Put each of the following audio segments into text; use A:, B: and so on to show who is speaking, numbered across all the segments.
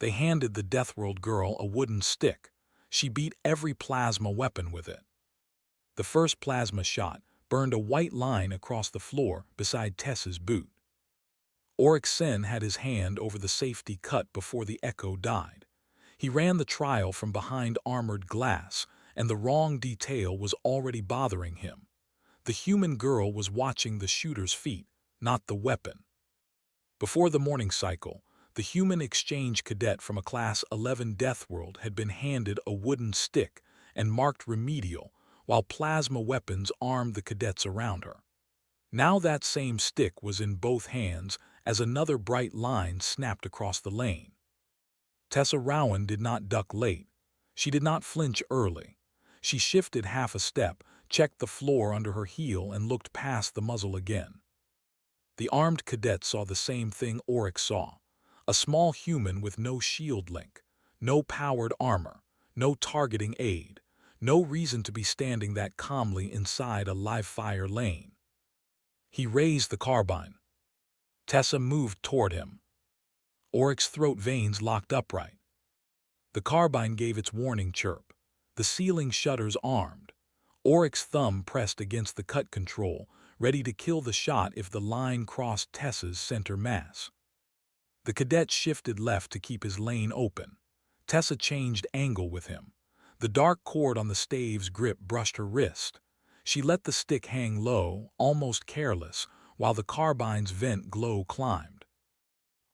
A: They handed the Deathworld girl a wooden stick. She beat every plasma weapon with it. The first plasma shot burned a white line across the floor beside Tessa's boot. Oryxen had his hand over the safety cut before the echo died. He ran the trial from behind armored glass, and the wrong detail was already bothering him. The human girl was watching the shooter's feet, not the weapon. Before the morning cycle, the human exchange cadet from a Class 11 Deathworld had been handed a wooden stick and marked remedial, while plasma weapons armed the cadets around her. Now that same stick was in both hands as another bright line snapped across the lane. Tessa Rowan did not duck late. She did not flinch early. She shifted half a step, checked the floor under her heel, and looked past the muzzle again. The armed cadet saw the same thing Oryx saw. A small human with no shield link, no powered armor, no targeting aid, no reason to be standing that calmly inside a live-fire lane. He raised the carbine. Tessa moved toward him. Oryx's throat veins locked upright. The carbine gave its warning chirp. The ceiling shutters armed. Oryx's thumb pressed against the cut control, ready to kill the shot if the line crossed Tessa's center mass. The cadet shifted left to keep his lane open. Tessa changed angle with him. The dark cord on the stave's grip brushed her wrist. She let the stick hang low, almost careless, while the carbine's vent glow climbed.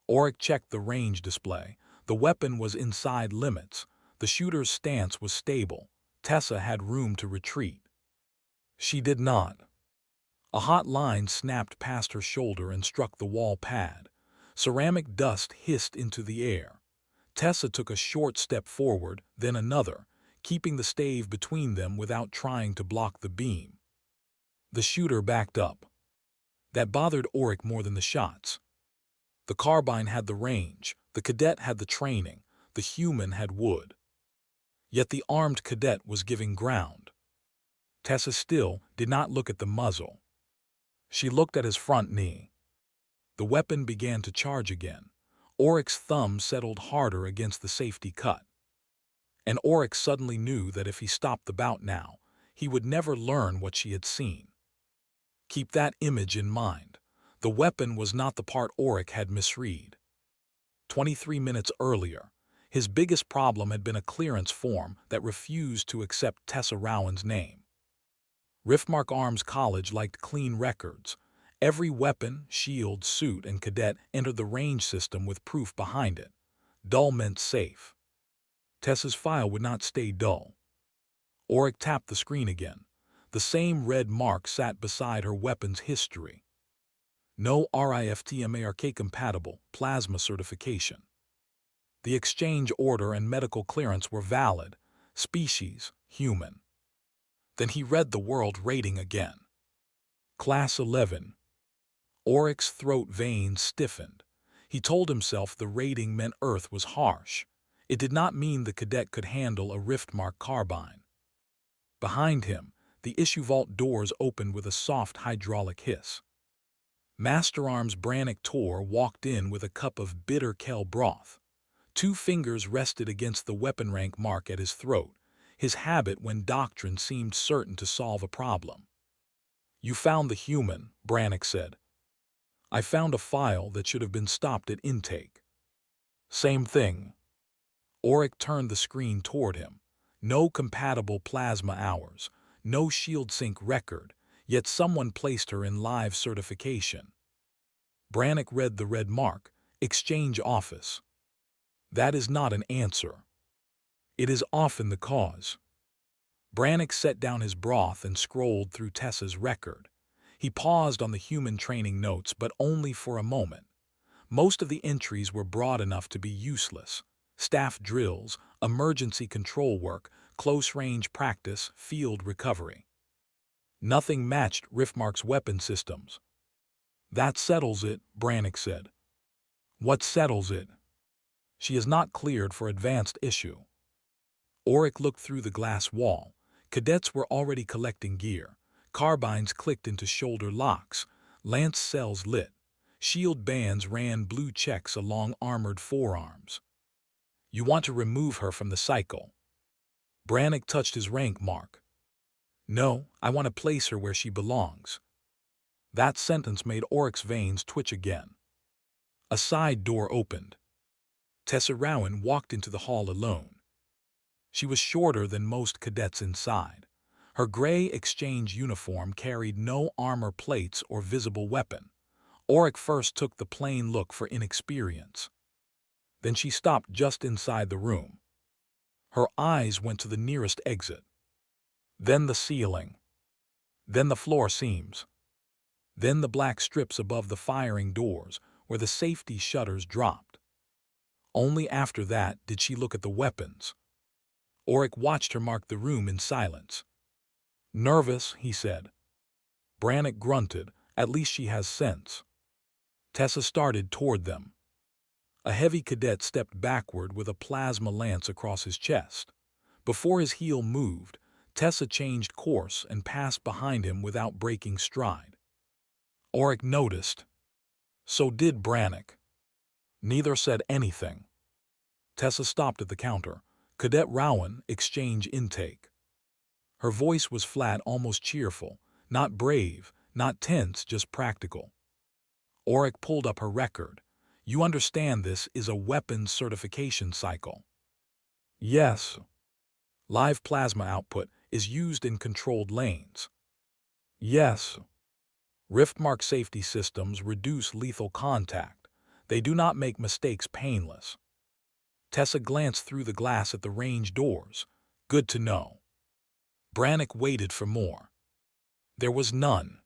A: Oryx checked the range display. The weapon was inside limits. The shooter's stance was stable. Tessa had room to retreat. She did not. A hot line snapped past her shoulder and struck the wall pad. Ceramic dust hissed into the air. Tessa took a short step forward, then another, keeping the stave between them without trying to block the beam. The shooter backed up. That bothered Oryx more than the shots. The carbine had the range, the cadet had the training, the human had wood. Yet the armed cadet was giving ground. Tessa still did not look at the muzzle. She looked at his front knee. The weapon began to charge again. Oryx's thumb settled harder against the safety cut. And Oryx suddenly knew that if he stopped the bout now, he would never learn what she had seen. Keep that image in mind. The weapon was not the part Oryx had misread. 23 minutes earlier, his biggest problem had been a clearance form that refused to accept Tessa Rowan's name. Riftmark Arms College liked clean records. Every weapon, shield, suit, and cadet entered the range system with proof behind it. Dull meant safe. Tessa's file would not stay dull. Oryx tapped the screen again. The same red mark sat beside her weapon's history. No RIFTMARK compatible plasma certification. The exchange order and medical clearance were valid. Species, human. Then he read the world rating again. Class 11. Oryx's throat veins stiffened. He told himself the rating meant Earth was harsh. It did not mean the cadet could handle a Riftmark carbine. Behind him, the issue vault doors opened with a soft hydraulic hiss. Master Arms Brannick Tor walked in with a cup of bitter Kell broth. 2 fingers rested against the weapon rank mark at his throat, his habit when doctrine seemed certain to solve a problem. "You found the human," Brannick said. "I found a file that should have been stopped at intake." "Same thing." Oryx turned the screen toward him. No compatible plasma hours, no shield sync record, yet someone placed her in live certification. Brannick read the red mark, Exchange Office. That is not an answer. It is often the cause. Brannick set down his broth and scrolled through Tessa's record. He paused on the human training notes, but only for a moment. Most of the entries were broad enough to be useless. Staff drills, emergency control work, close-range practice, field recovery. Nothing matched Riftmark's weapon systems. "That settles it," Brannick said. "What settles it?" "She is not cleared for advanced issue." Oryx looked through the glass wall. Cadets were already collecting gear. Carbines clicked into shoulder locks. Lance cells lit. Shield bands ran blue checks along armored forearms. You want to remove her from the cycle. Brannick touched his rank mark. No, I want to place her where she belongs. That sentence made Oric's veins twitch again. A side door opened. Tessa Rowan walked into the hall alone. She was shorter than most cadets inside. Her gray exchange uniform carried no armor plates or visible weapon. Oric first took the plain look for inexperience. Then she stopped just inside the room. Her eyes went to the nearest exit. Then the ceiling. Then the floor seams. Then the black strips above the firing doors where the safety shutters dropped. Only after that did she look at the weapons. Oric watched her mark the room in silence. "Nervous," he said. Brannick grunted. "At least she has sense." Tessa started toward them. A heavy cadet stepped backward with a plasma lance across his chest. Before his heel moved, Tessa changed course and passed behind him without breaking stride. Oric noticed. So did Brannick. Neither said anything. Tessa stopped at the counter. "Cadet Rowan, exchange intake." Her voice was flat, almost cheerful. Not brave, not tense, just practical. Oric pulled up her record. "You understand this is a weapons certification cycle?" "Yes." "Live plasma output is used in controlled lanes." "Yes." "Riftmark safety systems reduce lethal contact. They do not make mistakes painless." Tessa glanced through the glass at the range doors. "Good to know." Brannick waited for more. There was none.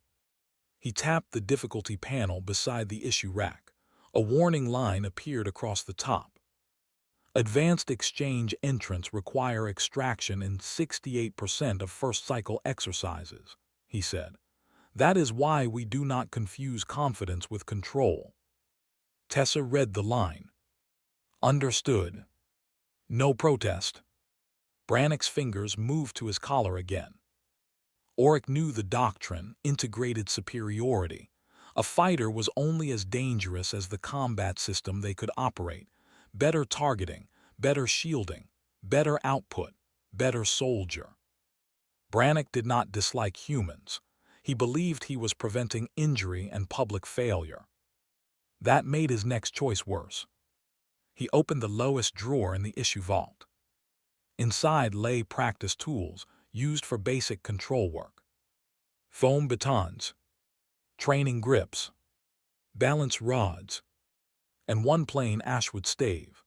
A: He tapped the difficulty panel beside the issue rack. A warning line appeared across the top. "Advanced exchange entrants require extraction in 68% of first-cycle exercises," he said. "That is why we do not confuse confidence with control." Tessa read the line. "Understood." No protest. Brannick's fingers moved to his collar again. Oric knew the doctrine, integrated superiority. A fighter was only as dangerous as the combat system they could operate. Better targeting, better shielding, better output, better soldier. Brannick did not dislike humans. He believed he was preventing injury and public failure. That made his next choice worse. He opened the lowest drawer in the issue vault. Inside lay practice tools used for basic control work. Foam batons, training grips, balance rods, and one plain ashwood stave.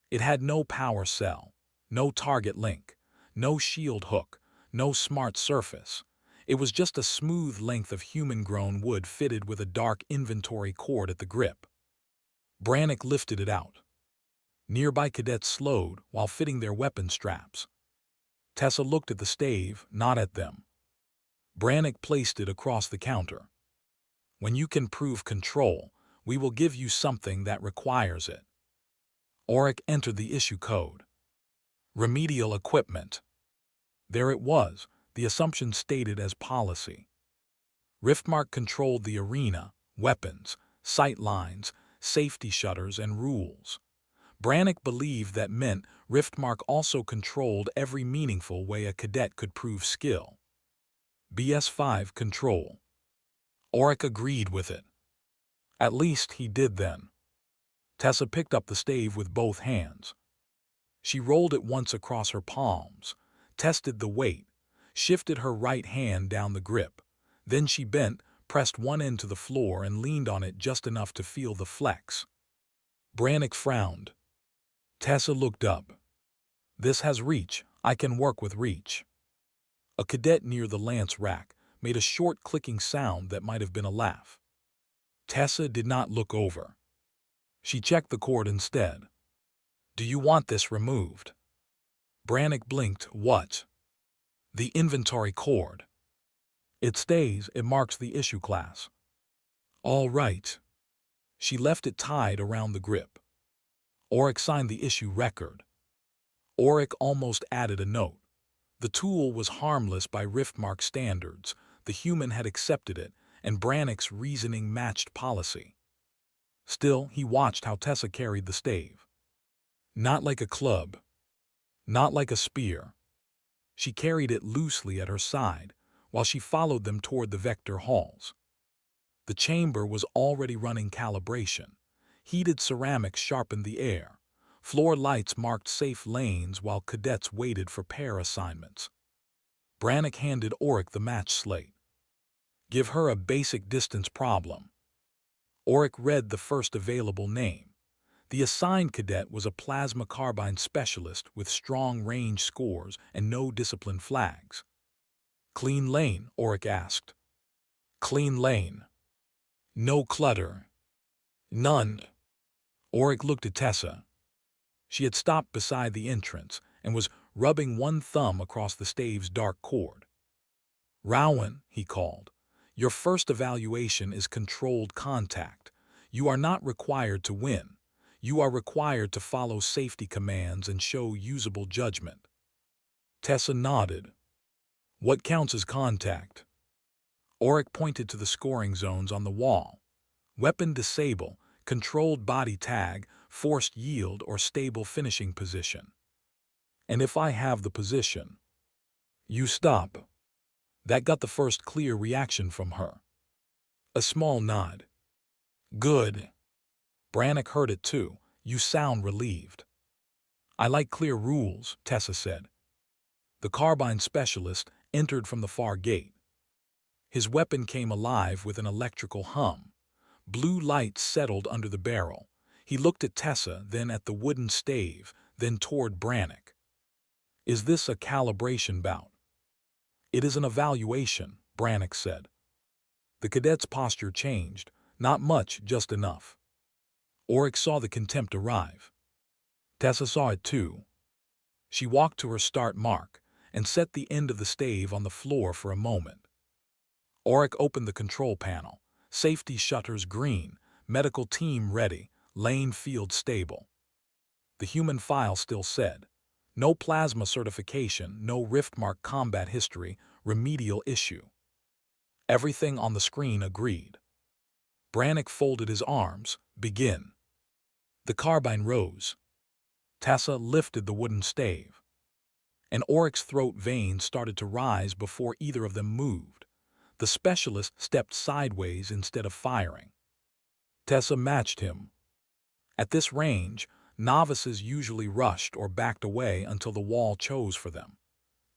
A: It had no power cell, no target link, no shield hook, no smart surface. It was just a smooth length of human-grown wood fitted with a dark inventory cord at the grip. Brannick lifted it out. Nearby cadets slowed while fitting their weapon straps. Tessa looked at the stave, not at them. Brannick placed it across the counter. "When you can prove control, we will give you something that requires it." Oric entered the issue code. Remedial equipment. There it was, the assumption stated as policy. Riftmark controlled the arena, weapons, sight lines, safety shutters, and rules. Brannick believed that meant Riftmark also controlled every meaningful way a cadet could prove skill. BS5 control. Oric agreed with it. At least he did then. Tessa picked up the stave with both hands. She rolled it once across her palms, tested the weight, shifted her right hand down the grip. Then she bent, pressed one end to the floor and leaned on it just enough to feel the flex. Brannick frowned. Tessa looked up. "This has reach. I can work with reach." A cadet near the lance rack made a short clicking sound that might have been a laugh. Tessa did not look over. She checked the cord instead. "Do you want this removed?" Brannick blinked. "What?" "The inventory cord." "It stays. It marks the issue class." "All right." She left it tied around the grip. Oric signed the issue record. Oric almost added a note. The tool was harmless by Riftmark standards. The human had accepted it, and Brannick's reasoning matched policy. Still, he watched how Tessa carried the stave. Not like a club, not like a spear. She carried it loosely at her side while she followed them toward the vector halls. The chamber was already running calibration. Heated ceramics sharpened the air. Floor lights marked safe lanes while cadets waited for pair assignments. Brannick handed Auric the match slate. Give her a basic distance problem. Auric read the first available name. The assigned cadet was a plasma carbine specialist with strong range scores and no discipline flags. Clean lane, Auric asked. Clean lane. No clutter. None. Auric looked at Tessa. She had stopped beside the entrance and was rubbing one thumb across the stave's dark cord. Rowan, he called, your first evaluation is controlled contact. You are not required to win. You are required to follow safety commands and show usable judgment. Tessa nodded. What counts as contact? Auric pointed to the scoring zones on the wall. Weapon disable, controlled body tag, forced yield, or stable finishing position. And if I have the position, you stop. That got the first clear reaction from her. A small nod. Good. Brannick heard it too. You sound relieved. I like clear rules, Tessa said. The carbine specialist entered from the far gate. His weapon came alive with an electrical hum. Blue light settled under the barrel. He looked at Tessa, then at the wooden stave, then toward Brannick. Is this a calibration bout? It is an evaluation, Brannick said. The cadet's posture changed. Not much, just enough. Auric saw the contempt arrive. Tessa saw it too. She walked to her start mark and set the end of the stave on the floor for a moment. Auric opened the control panel. Safety shutters green, medical team ready, lane field stable. The human file still said, no plasma certification, no riftmark combat history, remedial issue. Everything on the screen agreed. Brannick folded his arms. Begin. The carbine rose. Tessa lifted the wooden stave. And Auric's throat veins started to rise before either of them moved. The specialist stepped sideways instead of firing. Tessa matched him. At this range, novices usually rushed or backed away until the wall chose for them.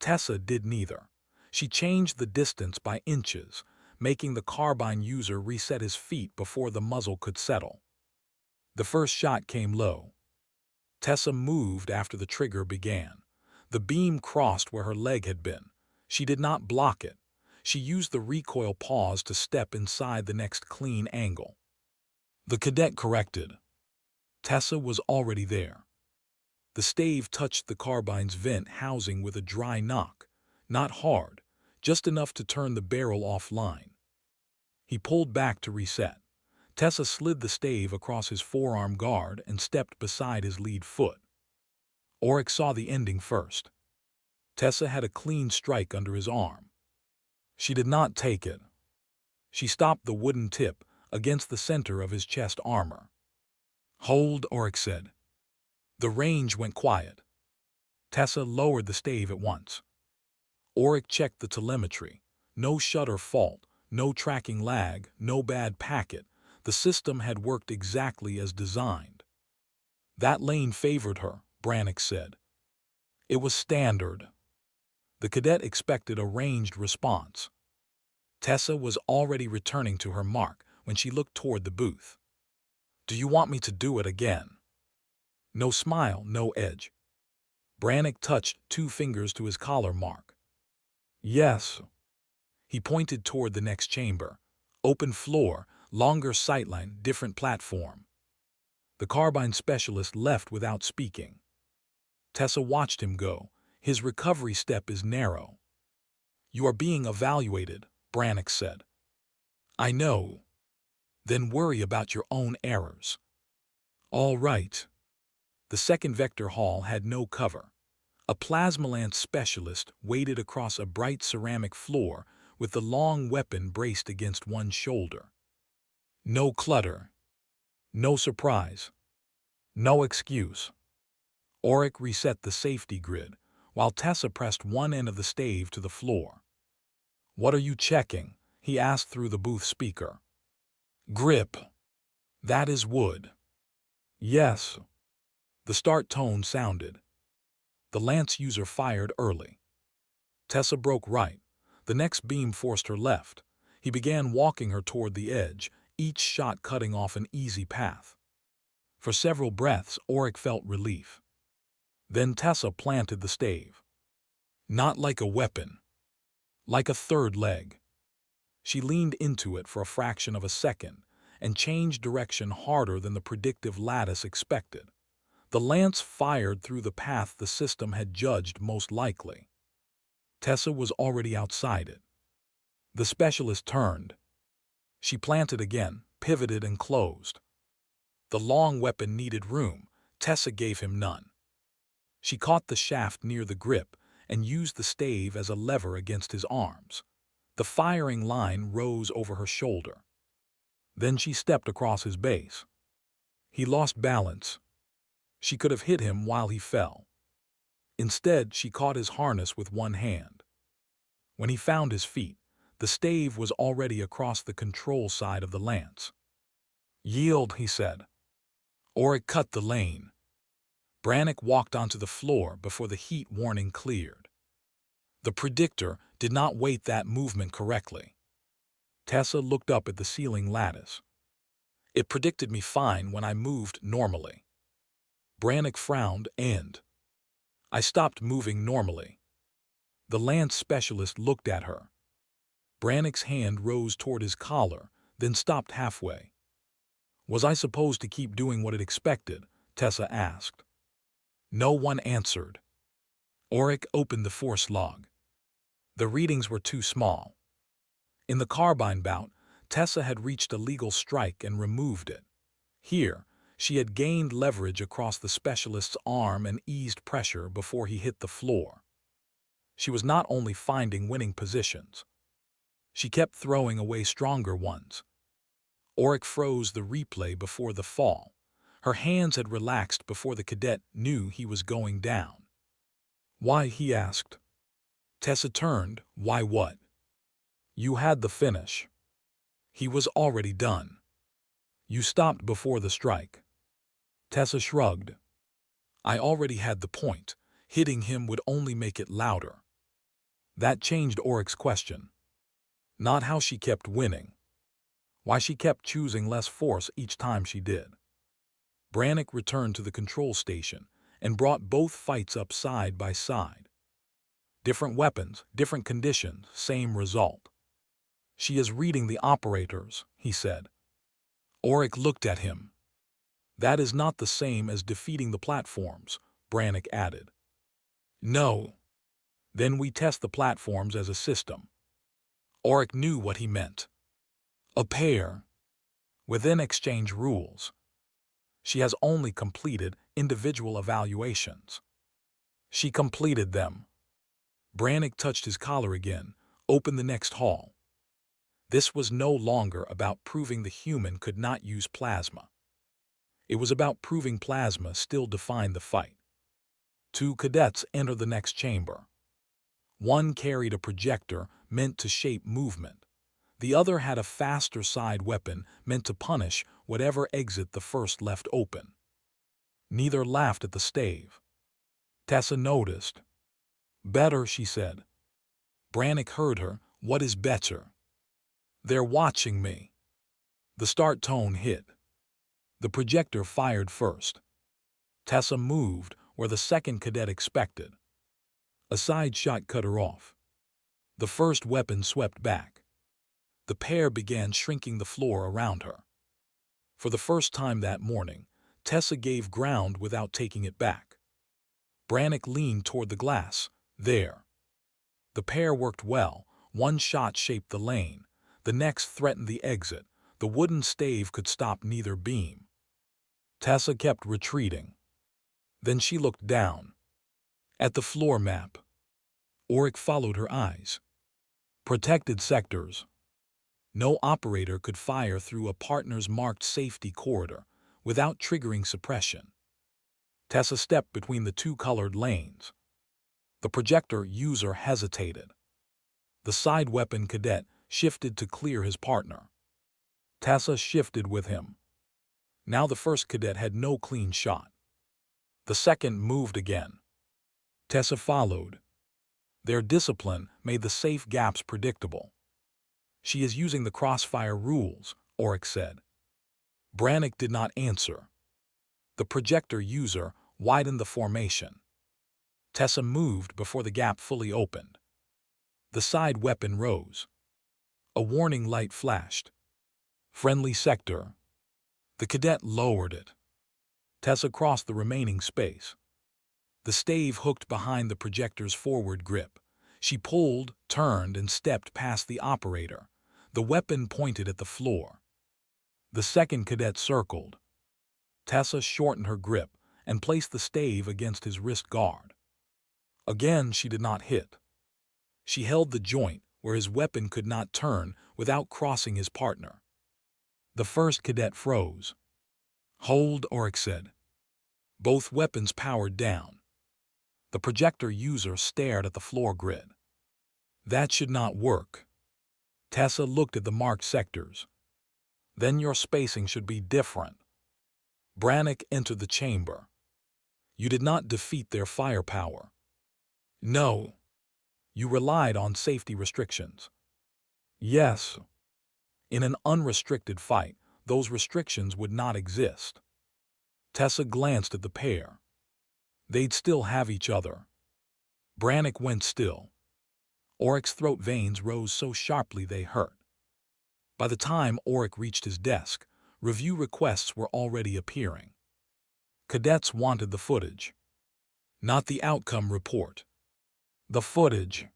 A: Tessa did neither. She changed the distance by inches, making the carbine user reset his feet before the muzzle could settle. The first shot came low. Tessa moved after the trigger began. The beam crossed where her leg had been. She did not block it. She used the recoil pause to step inside the next clean angle. The cadet corrected. Tessa was already there. The stave touched the carbine's vent housing with a dry knock, not hard, just enough to turn the barrel offline. He pulled back to reset. Tessa slid the stave across his forearm guard and stepped beside his lead foot. Auric saw the ending first. Tessa had a clean strike under his arm. She did not take it. She stopped the wooden tip against the center of his chest armor. Hold, Auric said. The range went quiet. Tessa lowered the stave at once. Auric checked the telemetry. No shutter fault, no tracking lag, no bad packet. The system had worked exactly as designed. That lane favored her, Brannick said. It was standard. The cadet expected a ranged response. Tessa was already returning to her mark when she looked toward the booth. Do you want me to do it again? No smile, no edge. Brannick touched 2 fingers to his collar mark. Yes. He pointed toward the next chamber. Open floor, longer sightline, different platform. The carbine specialist left without speaking. Tessa watched him go. His recovery step is narrow. You are being evaluated, Brannick said. I know. Then worry about your own errors. All right. The second vector hall had no cover. A plasmalance specialist waited across a bright ceramic floor with the long weapon braced against one shoulder. No clutter. No surprise. No excuse. Auric reset the safety grid, while Tessa pressed one end of the stave to the floor. "What are you checking?" he asked through the booth speaker. "Grip. That is wood." "Yes." The start tone sounded. The lance user fired early. Tessa broke right. The next beam forced her left. He began walking her toward the edge, each shot cutting off an easy path. For several breaths, Auric felt relief. Then Tessa planted the stave. Not like a weapon. Like a third leg. She leaned into it for a fraction of a second and changed direction harder than the predictive lattice expected. The lance fired through the path the system had judged most likely. Tessa was already outside it. The specialist turned. She planted again, pivoted and closed. The long weapon needed room. Tessa gave him none. She caught the shaft near the grip and used the stave as a lever against his arms. The firing line rose over her shoulder. Then she stepped across his base. He lost balance. She could have hit him while he fell. Instead, she caught his harness with one hand. When he found his feet, the stave was already across the control side of the lance. "Yield," he said. Auric cut the lane. Brannick walked onto the floor before the heat warning cleared. The predictor did not weight that movement correctly. Tessa looked up at the ceiling lattice. "It predicted me fine when I moved normally." Brannick frowned and I stopped moving normally. The lance specialist looked at her. Brannick's hand rose toward his collar, then stopped halfway. "Was I supposed to keep doing what it expected?" Tessa asked. No one answered. Auric opened the force log. The readings were too small. In the carbine bout, Tessa had reached a legal strike and removed it. Here, she had gained leverage across the specialist's arm and eased pressure before he hit the floor. She was not only finding winning positions. She kept throwing away stronger ones. Auric froze the replay before the fall. Her hands had relaxed before the cadet knew he was going down. "Why?" he asked. Tessa turned. "Why what?" "You had the finish." He was already done. "You stopped before the strike." Tessa shrugged. "I already had the point. Hitting him would only make it louder." That changed Auric's question. Not how she kept winning. Why she kept choosing less force each time she did. Brannick returned to the control station and brought both fights up side by side. Different weapons, different conditions, same result. "She is reading the operators," he said. Auric looked at him. "That is not the same as defeating the platforms," Brannick added. "No. Then we test the platforms as a system." Auric knew what he meant. A pair. Within exchange rules. She has only completed individual evaluations. She completed them. Brannick touched his collar again, opened the next hall. This was no longer about proving the human could not use plasma. It was about proving plasma still defined the fight. Two cadets entered the next chamber. One carried a projector meant to shape movement. The other had a faster side weapon meant to punish whatever exit the first left open. Neither laughed at the stave. Tessa noticed. "Better," she said. Brannick heard her. "What is better?" "They're watching me." The start tone hit. The projector fired first. Tessa moved where the second cadet expected. A side shot cut her off. The first weapon swept back. The pair began shrinking the floor around her. For the first time that morning, Tessa gave ground without taking it back. Brannick leaned toward the glass. There. The pair worked well. One shot shaped the lane. The next threatened the exit. The wooden stave could stop neither beam. Tessa kept retreating. Then she looked down. At the floor map. Auric followed her eyes. Protected sectors. No operator could fire through a partner's marked safety corridor without triggering suppression. Tessa stepped between the two colored lanes. The projector user hesitated. The side weapon cadet shifted to clear his partner. Tessa shifted with him. Now the first cadet had no clean shot. The second moved again. Tessa followed. Their discipline made the safe gaps predictable. "She is using the crossfire rules," Oryx said. Brannick did not answer. The projector user widened the formation. Tessa moved before the gap fully opened. The side weapon rose. A warning light flashed. "Friendly sector." The cadet lowered it. Tessa crossed the remaining space. The stave hooked behind the projector's forward grip. She pulled, turned, and stepped past the operator. The weapon pointed at the floor. The second cadet circled. Tessa shortened her grip and placed the stave against his wrist guard. Again, she did not hit. She held the joint where his weapon could not turn without crossing his partner. The first cadet froze. "Hold," Oryx said. Both weapons powered down. The projector user stared at the floor grid. "That should not work." Tessa looked at the marked sectors. "Then your spacing should be different." Brannick entered the chamber. "You did not defeat their firepower." "No. You relied on safety restrictions." "Yes. In an unrestricted fight, those restrictions would not exist." Tessa glanced at the pair. They'd still have each other. Brannick went still. Oryx's throat veins rose so sharply they hurt. By the time Oryx reached his desk, review requests were already appearing. Cadets wanted the footage. Not the outcome report. The footage.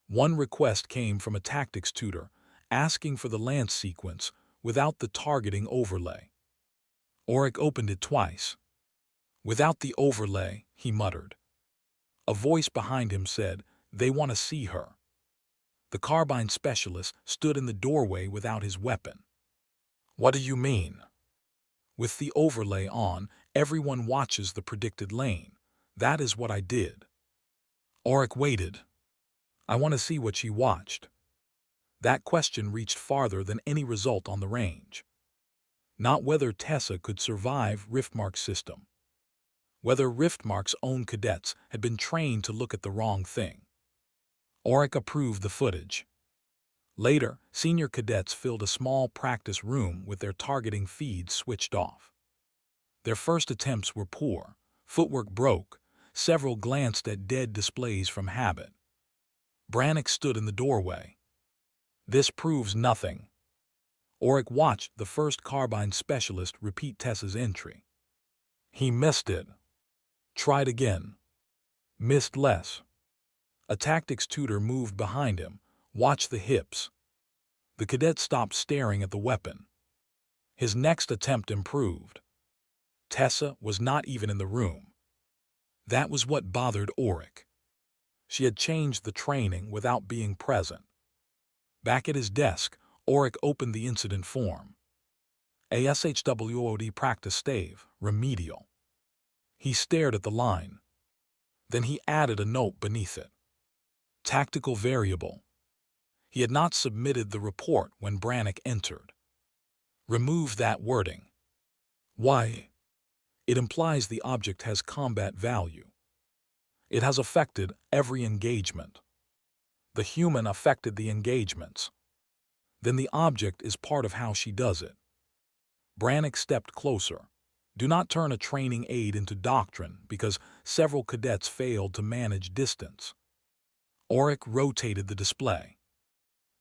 A: One request came from a tactics tutor, asking for the lance sequence without the targeting overlay. Oryx opened it twice. "Without the overlay," he muttered. A voice behind him said, "They want to see her." The carbine specialist stood in the doorway without his weapon. "What do you mean?" "With the overlay on, everyone watches the predicted lane. That is what I did." Oryx waited. "I want to see what she watched." That question reached farther than any result on the range. Not whether Tessa could survive Riftmark's system. Whether Riftmark's own cadets had been trained to look at the wrong thing. Oryx approved the footage. Later, senior cadets filled a small practice room with their targeting feeds switched off. Their first attempts were poor, footwork broke, several glanced at dead displays from habit. Brannick stood in the doorway. "This proves nothing." Oryx watched the first carbine specialist repeat Tessa's entry. He missed it. Tried again. Missed less. A tactics tutor moved behind him, watched the hips. The cadet stopped staring at the weapon. His next attempt improved. Tessa was not even in the room. That was what bothered Oryx. She had changed the training without being present. Back at his desk, Oryx opened the incident form. ASHWOD practice stave, remedial. He stared at the line. Then he added a note beneath it. Tactical variable. He had not submitted the report when Brannick entered. Remove that wording. Why? It implies the object has combat value. It has affected every engagement. The human affected the engagements. Then the object is part of how she does it. Brannick stepped closer. Do not turn a training aid into doctrine because several cadets failed to manage distance. Oryx rotated the display.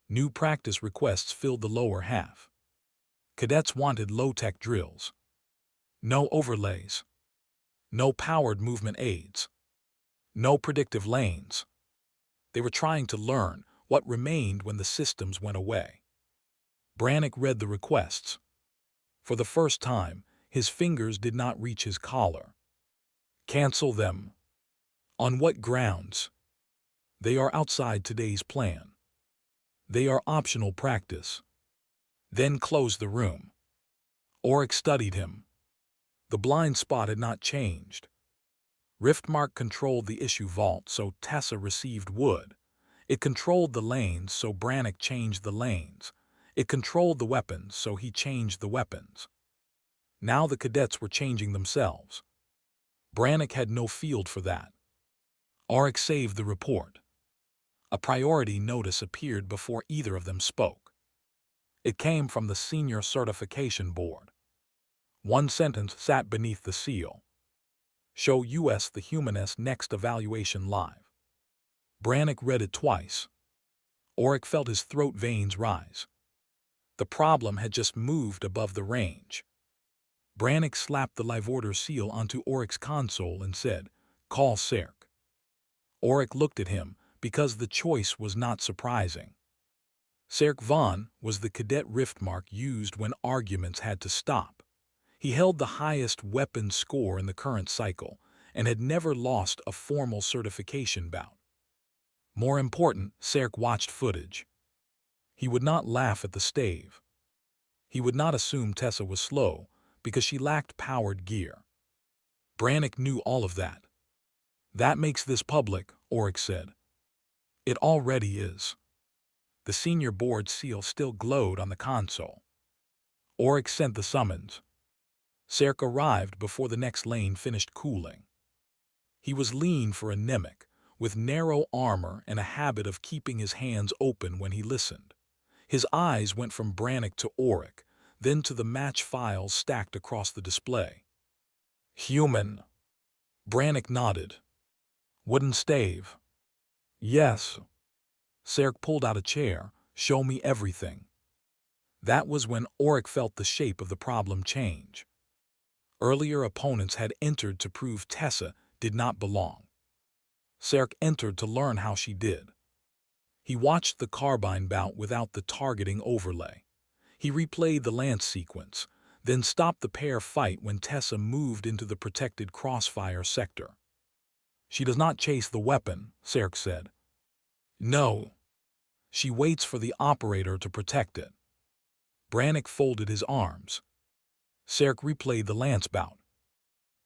A: New practice requests filled the lower half. Cadets wanted low-tech drills. No overlays. No powered movement aids. No predictive lanes. They were trying to learn what remained when the systems went away. Brannick read the requests. For the first time, his fingers did not reach his collar. Cancel them. On what grounds? They are outside today's plan. They are optional practice. Then close the room. Oryx studied him. The blind spot had not changed. Riftmark controlled the issue vault, so Tessa received wood. It controlled the lanes, so Brannick changed the lanes. It controlled the weapons, so he changed the weapons. Now the cadets were changing themselves. Brannick had no field for that. Auric saved the report. A priority notice appeared before either of them spoke. It came from the Senior Certification Board. One sentence sat beneath the seal. Show U.S. the Humanist next evaluation live. Brannick read it twice. Auric felt his throat veins rise. The problem had just moved above the range. Brannick slapped the live order seal onto Auric's console and said, "Call Serk." Auric looked at him because the choice was not surprising. Serk Vaughn was the cadet Riftmark used when arguments had to stop. He held the highest weapon score in the current cycle and had never lost a formal certification bout. More important, Serk watched footage. He would not laugh at the stave. He would not assume Tessa was slow because she lacked powered gear. Brannick knew all of that. That makes this public, Auric said. It already is. The senior board seal still glowed on the console. Auric sent the summons. Serk arrived before the next lane finished cooling. He was lean for a Nemec, with narrow armor and a habit of keeping his hands open when he listened. His eyes went from Brannick to Auric, then to the match files stacked across the display. Human. Brannick nodded. Wooden stave. Yes. Serk pulled out a chair. Show me everything. That was when Auric felt the shape of the problem change. Earlier opponents had entered to prove Tessa did not belong. Serk entered to learn how she did. He watched the carbine bout without the targeting overlay. He replayed the lance sequence, then stopped the pair fight when Tessa moved into the protected crossfire sector. She does not chase the weapon, Serk said. No. She waits for the operator to protect it. Brannick folded his arms. Serk replayed the lance bout.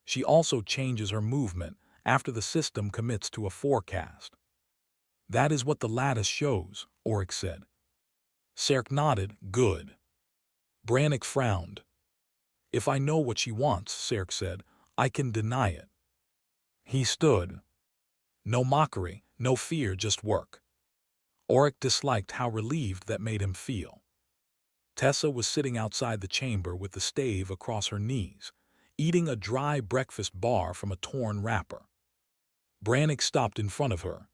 A: She also changes her movement after the system commits to a forecast. That is what the lattice shows, Auric said. Serk nodded, good. Brannick frowned. If I know what she wants, Serk said, I can deny it. He stood. No mockery, no fear, just work. Auric disliked how relieved that made him feel. Tessa was sitting outside the chamber with the stave across her knees, eating a dry breakfast bar from a torn wrapper. Brannick stopped in front of her.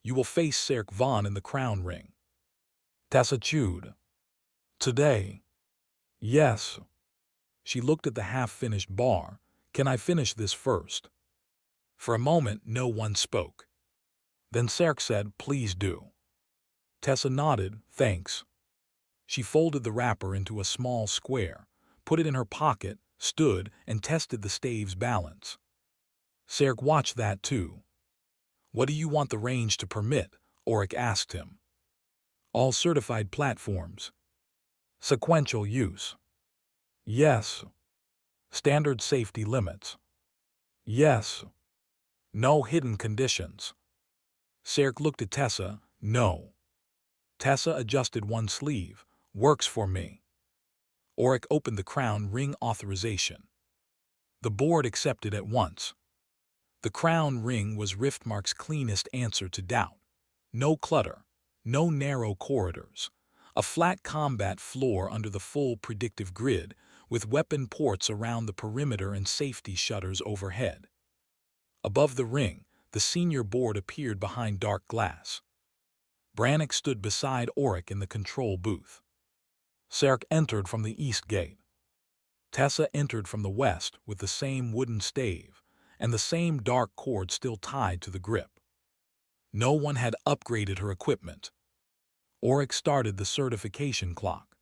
A: You will face Serk Vaughn in the crown ring. Tessa chewed. Today. Yes. She looked at the half-finished bar. Can I finish this first? For a moment, no one spoke. Then Serk said, please do. Tessa nodded, thanks. She folded the wrapper into a small square, put it in her pocket, stood, and tested the stave's balance. Serk watched that too. What do you want the range to permit? Auric asked him. All certified platforms. Sequential use. Yes. Standard safety limits. Yes. No hidden conditions. Serk looked at Tessa, no. Tessa adjusted one sleeve, works for me. Auric opened the crown ring authorization. The board accepted at once. The crown ring was Riftmark's cleanest answer to doubt. No clutter, no narrow corridors. A flat combat floor under the full predictive grid, with weapon ports around the perimeter and safety shutters overhead. Above the ring, the senior board appeared behind dark glass. Brannick stood beside Auric in the control booth. Serk entered from the east gate. Tessa entered from the west with the same wooden stave and the same dark cord still tied to the grip. No one had upgraded her equipment. Auric started the certification clock.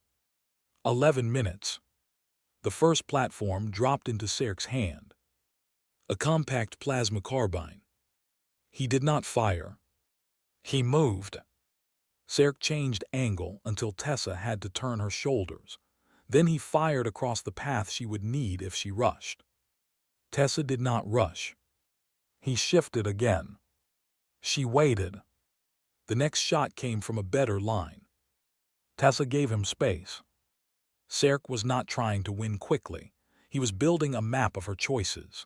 A: 11 minutes. The first platform dropped into Serk's hand. A compact plasma carbine. He did not fire. He moved. Serk changed angle until Tessa had to turn her shoulders. Then he fired across the path she would need if she rushed. Tessa did not rush. He shifted again. She waited. The next shot came from a better line. Tessa gave him space. Serk was not trying to win quickly. He was building a map of her choices.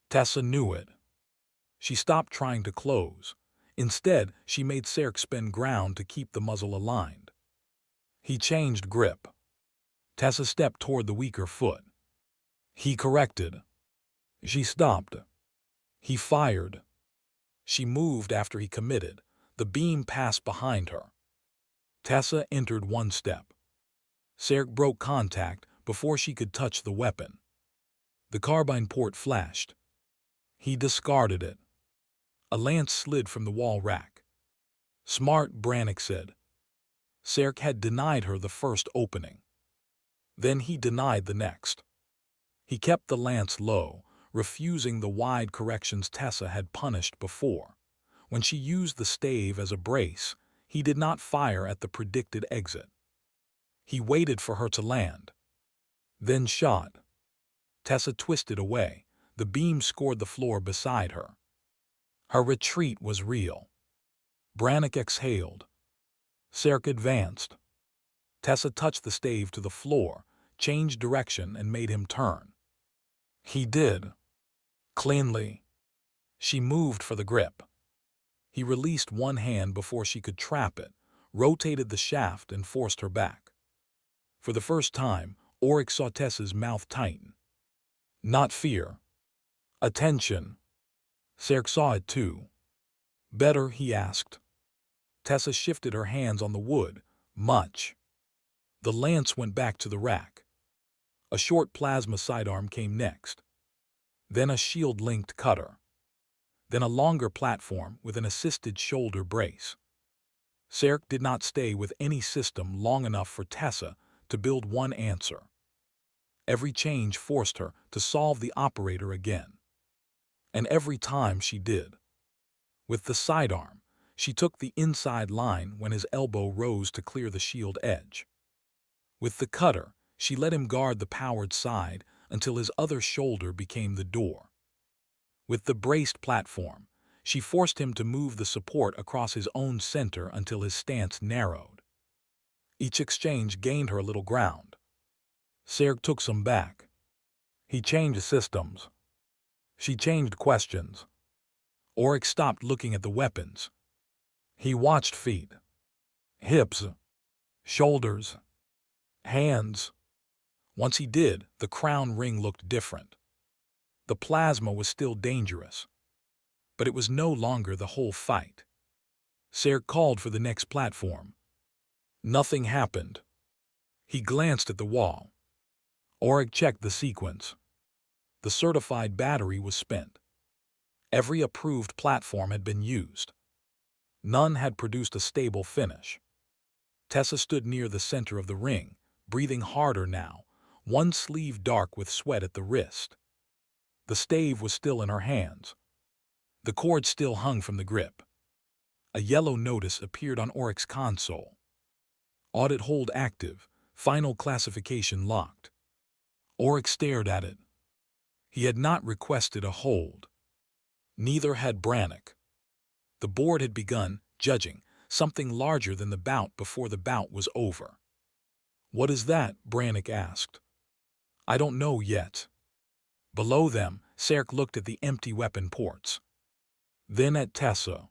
A: Tessa knew it. She stopped trying to close. Instead, she made Serk spin ground to keep the muzzle aligned. He changed grip. Tessa stepped toward the weaker foot. He corrected. She stopped. He fired. She moved after he committed. The beam passed behind her. Tessa entered one step. Serk broke contact before she could touch the weapon. The carbine port flashed. He discarded it. A lance slid from the wall rack. Smart, Brannick said. Serk had denied her the first opening. Then he denied the next. He kept the lance low, refusing the wide corrections Tessa had punished before. When she used the stave as a brace, he did not fire at the predicted exit. He waited for her to land. Then shot. Tessa twisted away. The beam scored the floor beside her. Her retreat was real. Brannick exhaled. Serk advanced. Tessa touched the stave to the floor, changed direction, and made him turn. He did. Cleanly. She moved for the grip. He released one hand before she could trap it, rotated the shaft, and forced her back. For the first time, Oryx saw Tessa's mouth tighten. Not fear. Attention. Serk saw it too. Better, he asked. Tessa shifted her hands on the wood. Much. The lance went back to the rack. A short plasma sidearm came next. Then a shield-linked cutter. Then a longer platform with an assisted shoulder brace. Serk did not stay with any system long enough for Tessa to build one answer. Every change forced her to solve the operator again. And every time she did. With the sidearm, she took the inside line when his elbow rose to clear the shield edge. With the cutter, she let him guard the powered side until his other shoulder became the door. With the braced platform, she forced him to move the support across his own center until his stance narrowed. Each exchange gained her a little ground. Serk took some back. He changed systems. She changed questions. Oryx stopped looking at the weapons. He watched feet, hips, shoulders, hands. Once he did, the crown ring looked different. The plasma was still dangerous, but it was no longer the whole fight. Serk called for the next platform. Nothing happened. He glanced at the wall. Oryx checked the sequence. The certified battery was spent. Every approved platform had been used. None had produced a stable finish. Tessa stood near the center of the ring, breathing harder now, one sleeve dark with sweat at the wrist. The stave was still in her hands. The cord still hung from the grip. A yellow notice appeared on Oryx's console. Audit hold active, final classification locked. Oryx stared at it. He had not requested a hold. Neither had Brannick. The board had begun judging something larger than the bout before the bout was over. "What is that?" Brannick asked. "I don't know yet." Below them, Serk looked at the empty weapon ports. Then at Tessa.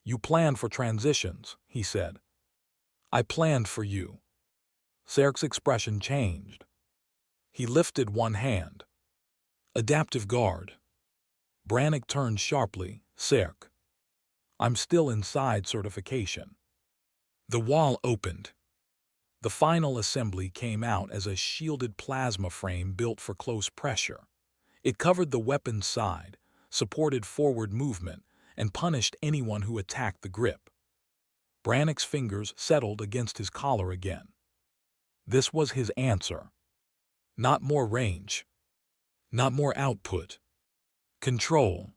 A: "You planned for transitions," he said. "I planned for you." Serk's expression changed. He lifted one hand. Adaptive guard. Brannick turned sharply. "Serk. I'm still inside certification." The wall opened. The final assembly came out as a shielded plasma frame built for close pressure. It covered the weapon's side, supported forward movement, and punished anyone who attacked the grip. Brannick's fingers settled against his collar again. This was his answer. Not more range. Not more output. Control.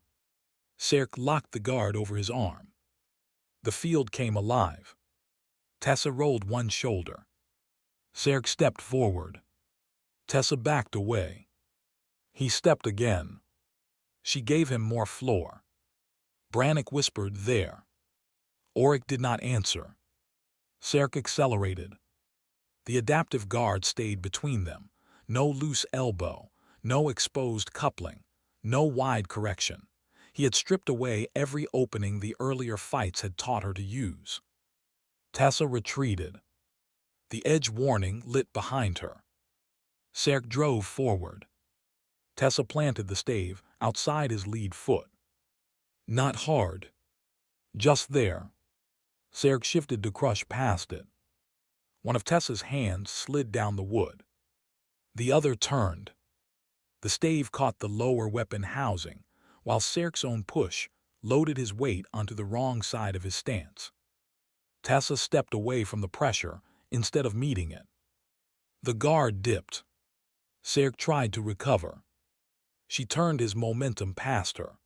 A: Serk locked the guard over his arm. The field came alive. Tessa rolled one shoulder. Serk stepped forward. Tessa backed away. He stepped again. She gave him more floor. Brannick whispered, "There." Auric did not answer. Serk accelerated. The adaptive guard stayed between them. No loose elbow, no exposed coupling, no wide correction. He had stripped away every opening the earlier fights had taught her to use. Tessa retreated. The edge warning lit behind her. Serk drove forward. Tessa planted the stave outside his lead foot. Not hard. Just there. Serk shifted to crush past it. One of Tessa's hands slid down the wood. The other turned. The stave caught the lower weapon housing, while Serk's own push loaded his weight onto the wrong side of his stance. Tessa stepped away from the pressure instead of meeting it. The guard dipped. Serk tried to recover. She turned his momentum past her.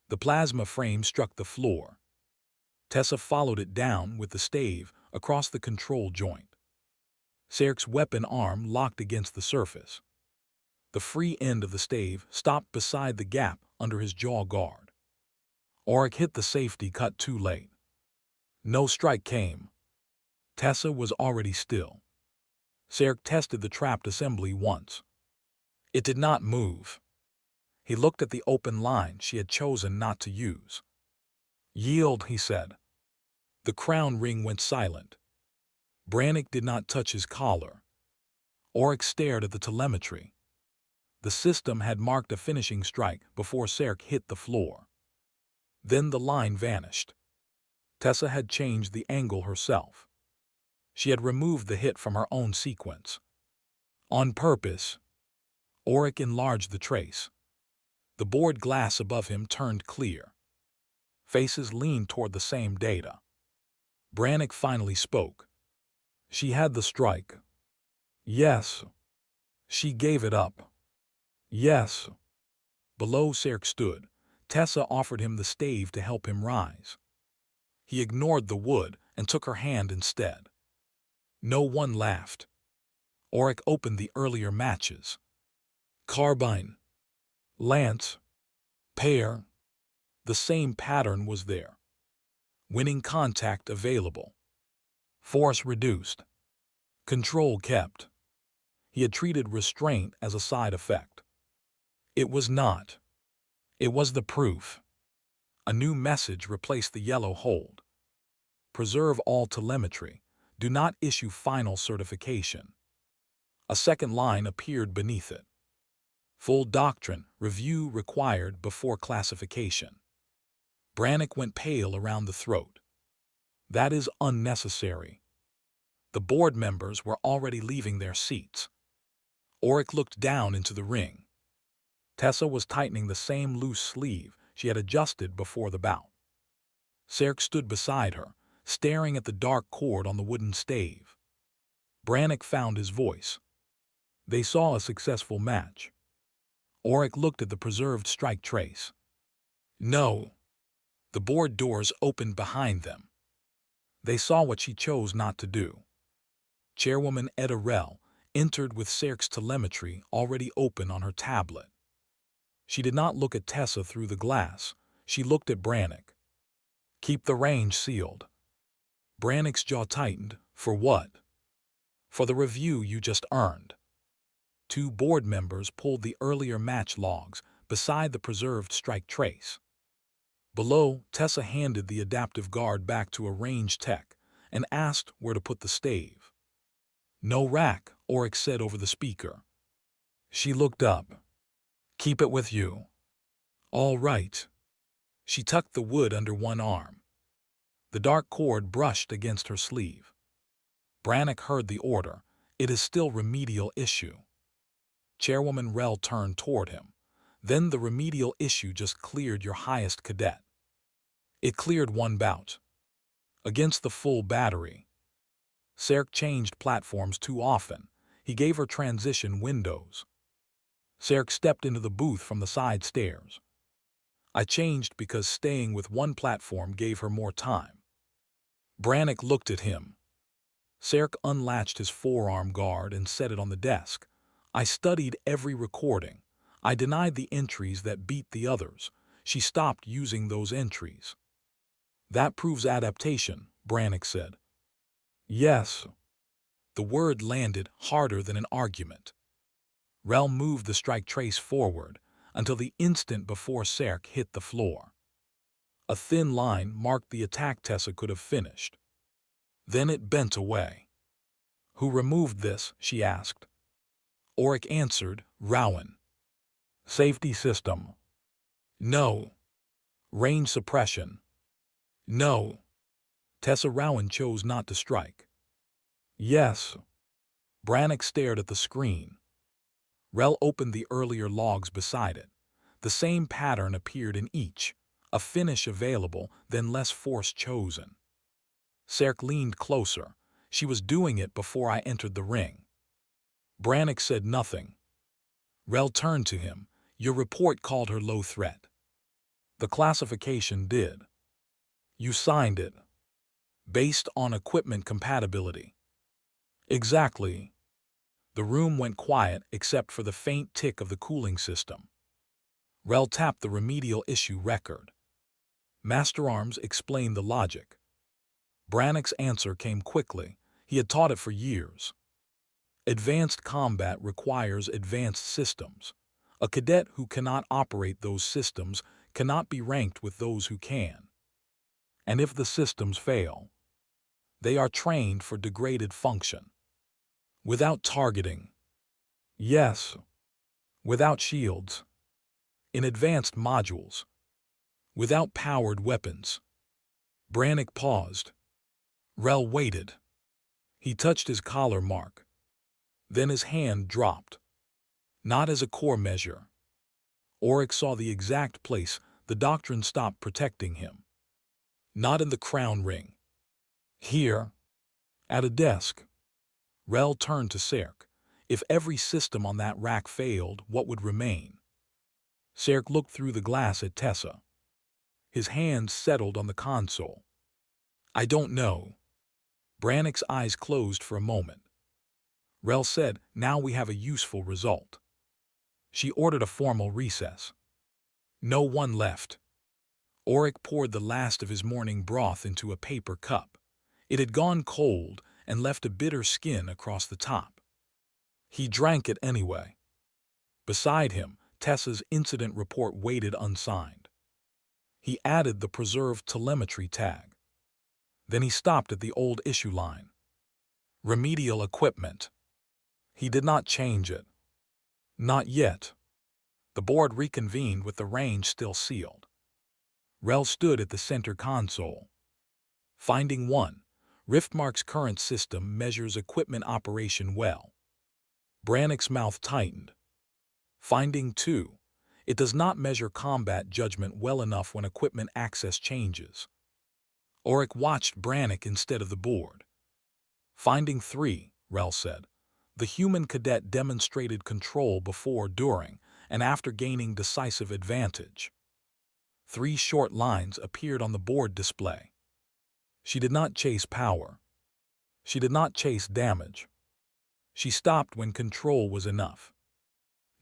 A: The plasma frame struck the floor. Tessa followed it down with the stave across the control joint. Serk's weapon arm locked against the surface. The free end of the stave stopped beside the gap under his jaw guard. Auric hit the safety cut too late. No strike came. Tessa was already still. Serk tested the trapped assembly once. It did not move. He looked at the open line she had chosen not to use. "Yield," he said. The crown ring went silent. Brannick did not touch his collar. Auric stared at the telemetry. The system had marked a finishing strike before Serk hit the floor. Then the line vanished. Tessa had changed the angle herself. She had removed the hit from her own sequence. On purpose. Auric enlarged the trace. The board glass above him turned clear. Faces leaned toward the same data. Brannick finally spoke. "She had the strike." "Yes." "She gave it up." "Yes." Below Serk stood. Tessa offered him the stave to help him rise. He ignored the wood and took her hand instead. No one laughed. Auric opened the earlier matches. Carbine. Lance. Pair. The same pattern was there. Winning contact available. Force reduced. Control kept. He had treated restraint as a side effect. It was not. It was the proof. A new message replaced the yellow hold. Preserve all telemetry. Do not issue final certification. A second line appeared beneath it. Full doctrine review required before classification. Brannick went pale around the throat. That is unnecessary. The board members were already leaving their seats. Auric looked down into the ring. Tessa was tightening the same loose sleeve she had adjusted before the bout. Serk stood beside her, staring at the dark cord on the wooden stave. Brannick found his voice. They saw a successful match. Auric looked at the preserved strike trace. No. The board doors opened behind them. They saw what she chose not to do. Chairwoman Etta Rell entered with Serk's telemetry already open on her tablet. She did not look at Tessa through the glass. She looked at Brannick. "Keep the range sealed." Brannick's jaw tightened. "For what?" "For the review you just earned." Two board members pulled the earlier match logs beside the preserved strike trace. Below, Tessa handed the adaptive guard back to a range tech and asked where to put the stave. "No rack," Auric said over the speaker. She looked up. "Keep it with you." "All right." She tucked the wood under one arm. The dark cord brushed against her sleeve. Brannick heard the order. "It is still remedial issue." Chairwoman Rell turned toward him. "Then the remedial issue just cleared your highest cadet." "It cleared one bout." "Against the full battery." Serk changed platforms too often. He gave her transition windows. Serk stepped into the booth from the side stairs. "I changed because staying with one platform gave her more time." Brannick looked at him. Serk unlatched his forearm guard and set it on the desk. "I studied every recording. I denied the entries that beat the others. She stopped using those entries. That proves adaptation, Brannick said. Yes. The word landed harder than an argument. Rel moved the strike trace forward until the instant before Serk hit the floor. A thin line marked the attack Tessa could have finished. Then it bent away. Who removed this? She asked. Auric answered, Rowan. Safety system. No. Range suppression. No. Tessa Rowan chose not to strike. Yes. Brannick stared at the screen. Rel opened the earlier logs beside it. The same pattern appeared in each, a finish available, then less force chosen. Serk leaned closer. She was doing it before I entered the ring. Brannick said nothing. Rel turned to him. Your report called her low threat. The classification did. You signed it. Based on equipment compatibility. Exactly. The room went quiet except for the faint tick of the cooling system. Rel tapped the remedial issue record. Masterarms explained the logic. Brannick's answer came quickly. He had taught it for years. Advanced combat requires advanced systems. A cadet who cannot operate those systems cannot be ranked with those who can. And if the systems fail, they are trained for degraded function. Without targeting. Yes. Without shields. In advanced modules. Without powered weapons. Brannick paused. Rel waited. He touched his collar mark. Then his hand dropped. Not as a core measure. Auric saw the exact place the doctrine stopped protecting him. Not in the crown ring. Here. At a desk. Rel turned to Serk. If every system on that rack failed, what would remain? Serk looked through the glass at Tessa. His hands settled on the console. I don't know. Brannick's eyes closed for a moment. Rel said, now we have a useful result. She ordered a formal recess. No one left. Auric poured the last of his morning broth into a paper cup. It had gone cold and left a bitter skin across the top. He drank it anyway. Beside him, Tessa's incident report waited unsigned. He added the preserved telemetry tag. Then he stopped at the old issue line. Remedial equipment. He did not change it. Not yet. The board reconvened with the range still sealed. Rel stood at the center console. Finding 1. Riftmark's current system measures equipment operation well. Brannick's mouth tightened. Finding 2. It does not measure combat judgment well enough when equipment access changes. Auric watched Brannick instead of the board. Finding 3, Rel said. The human cadet demonstrated control before, during, and after gaining decisive advantage. 3 short lines appeared on the board display. She did not chase power. She did not chase damage. She stopped when control was enough.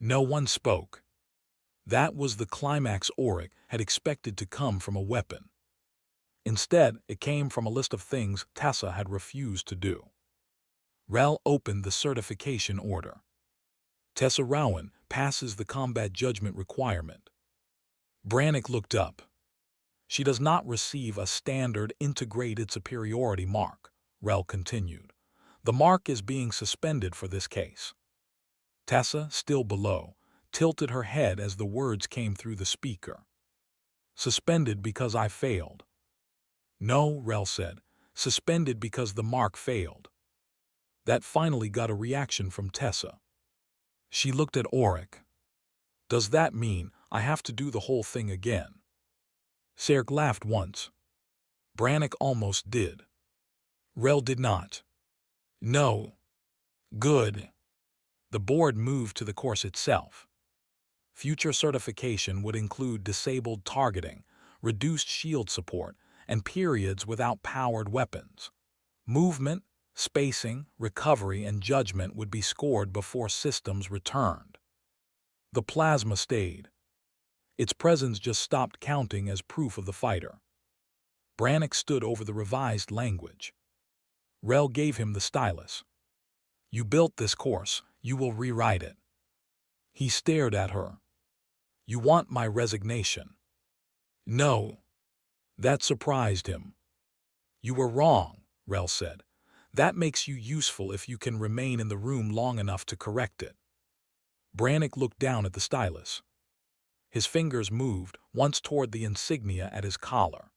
A: No one spoke. That was the climax Auric had expected to come from a weapon. Instead, it came from a list of things Tessa had refused to do. Rel opened the certification order. Tessa Rowan passes the combat judgment requirement. Brannick looked up. She does not receive a standard integrated superiority mark, Rel continued. The mark is being suspended for this case. Tessa, still below, tilted her head as the words came through the speaker. Suspended because I failed. No, Rel said. Suspended because the mark failed. That finally got a reaction from Tessa. She looked at Auric. Does that mean I have to do the whole thing again? Serk laughed once. Brannick almost did. Rel did not. No. Good. The board moved to the course itself. Future certification would include disabled targeting, reduced shield support, and periods without powered weapons. Movement, spacing, recovery, and judgment would be scored before systems returned. The plasma stayed. Its presence just stopped counting as proof of the fighter. Brannick stood over the revised language. Rel gave him the stylus. You built this course, you will rewrite it. He stared at her. You want my resignation? No. That surprised him. You were wrong, Rel said. That makes you useful if you can remain in the room long enough to correct it. Brannick looked down at the stylus. His fingers moved once toward the insignia at his collar.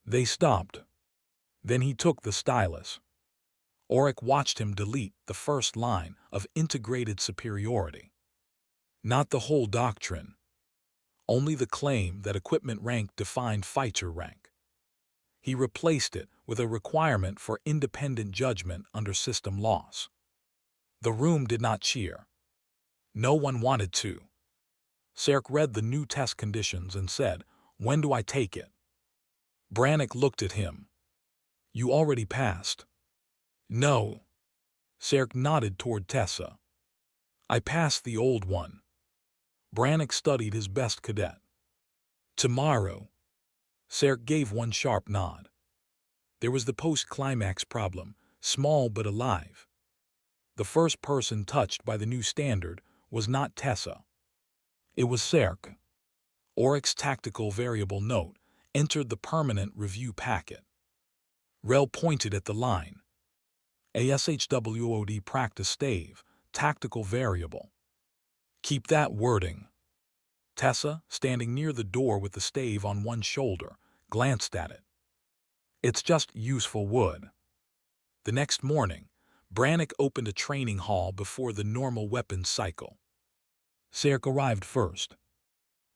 A: They stopped. Then he took the stylus. Auric watched him delete the first line of integrated superiority. Not the whole doctrine. Only the claim that equipment rank defined fighter rank. He replaced it with a requirement for independent judgment under system laws. The room did not cheer. No one wanted to. Serk read the new test conditions and said, "When do I take it?" Brannick looked at him. You already passed. No. Serk nodded toward Tessa. I passed the old one. Brannick studied his best cadet. Tomorrow. Serk gave one sharp nod. There was the post-climax problem, small but alive. The first person touched by the new standard was not Tessa. It was Serk. Auric's tactical variable note entered the permanent review packet. Rel pointed at the line. ASHWOD practice stave, tactical variable. Keep that wording. Tessa, standing near the door with the stave on one shoulder, glanced at it. It's just useful wood. The next morning, Brannick opened a training hall before the normal weapons cycle. Serk arrived first.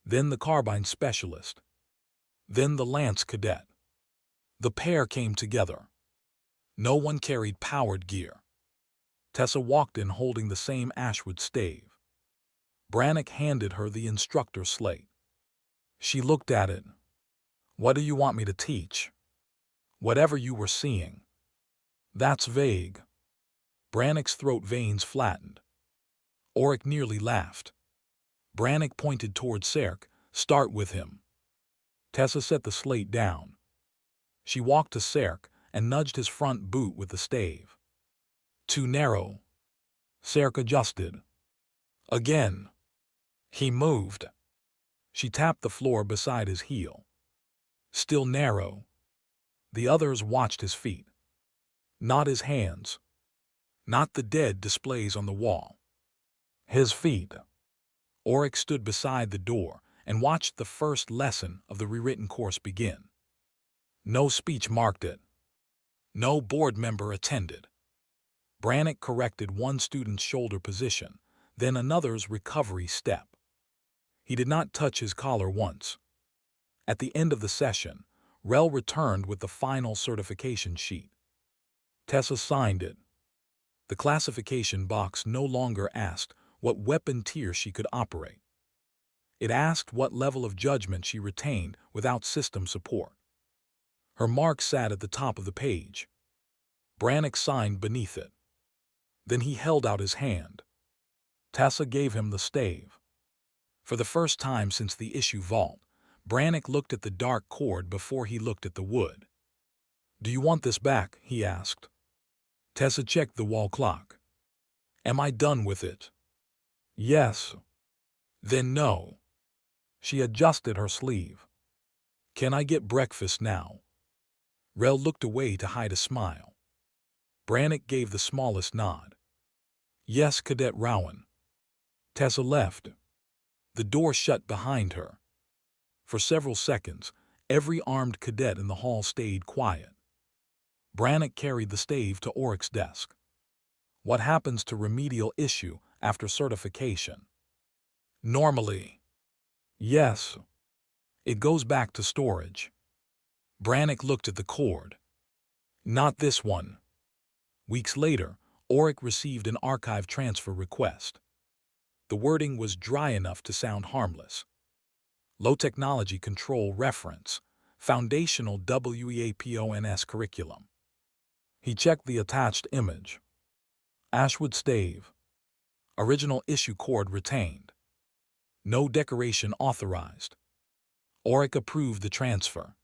A: Then the carbine specialist. Then the lance cadet. The pair came together. No one carried powered gear. Tessa walked in holding the same ashwood stave. Brannick handed her the instructor slate. She looked at it. What do you want me to teach? Whatever you were seeing. That's vague. Brannick's throat veins flattened. Auric nearly laughed. Brannick pointed toward Serk. Start with him. Tessa set the slate down. She walked to Serk and nudged his front boot with the stave. Too narrow. Serk adjusted. Again. He moved. She tapped the floor beside his heel. Still narrow. The others watched his feet. Not his hands. Not the dead displays on the wall. His feet. Auric stood beside the door and watched the first lesson of the rewritten course begin. No speech marked it. No board member attended. Brannick corrected one student's shoulder position, then another's recovery step. He did not touch his collar once. At the end of the session, Rel returned with the final certification sheet. Tessa signed it. The classification box no longer asked what weapon tier she could operate. It asked what level of judgment she retained without system support. Her mark sat at the top of the page. Brannick signed beneath it. Then he held out his hand. Tessa gave him the stave. For the first time since the issue vault, Brannick looked at the dark cord before he looked at the wood. Do you want this back? He asked. Tessa checked the wall clock. Am I done with it? Yes. Then no. She adjusted her sleeve. Can I get breakfast now? Rel looked away to hide a smile. Brannick gave the smallest nod. Yes, Cadet Rowan. Tessa left. The door shut behind her. For several seconds, every armed cadet in the hall stayed quiet. Brannick carried the stave to Auric's desk. What happens to remedial issue after certification? Normally. Yes. It goes back to storage. Brannick looked at the cord. Not this one. Weeks later, Auric received an archive transfer request. The wording was dry enough to sound harmless. Low Technology Control Reference, Foundational WEAPONS Curriculum. He checked the attached image. Ashwood stave. Original issue cord retained. No decoration authorized. Auric approved the transfer.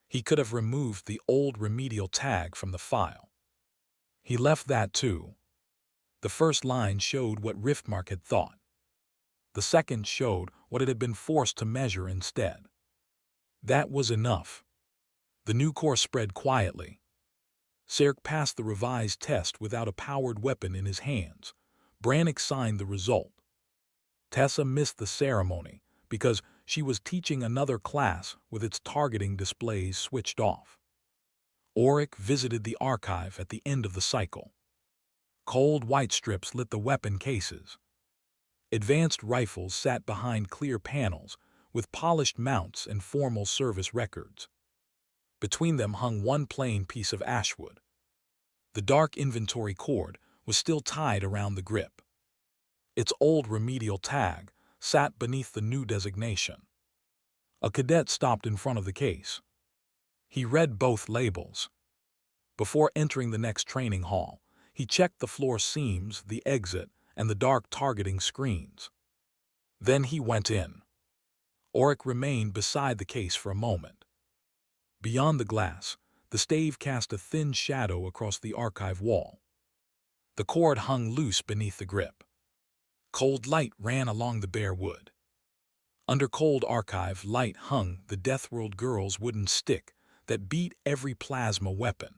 A: He could have removed the old remedial tag from the file. He left that too. The first line showed what Riftmark had thought. The second showed what it had been forced to measure instead. That was enough. The new core spread quietly. Serk passed the revised test without a powered weapon in his hands. Brannick signed the result. Tessa missed the ceremony because she was teaching another class with its targeting displays switched off. Auric visited the archive at the end of the cycle. Cold white strips lit the weapon cases. Advanced rifles sat behind clear panels with polished mounts and formal service records. Between them hung one plain piece of ashwood. The dark inventory cord was still tied around the grip. Its old remedial tag sat beneath the new designation. A cadet stopped in front of the case. He read both labels. Before entering the next training hall, he checked the floor seams, the exit, and the dark targeting screens. Then he went in. Auric remained beside the case for a moment. Beyond the glass, the stave cast a thin shadow across the archive wall. The cord hung loose beneath the grip. Cold light ran along the bare wood. Under cold archive light hung the Deathworld girl's wooden stick that beat every plasma weapon.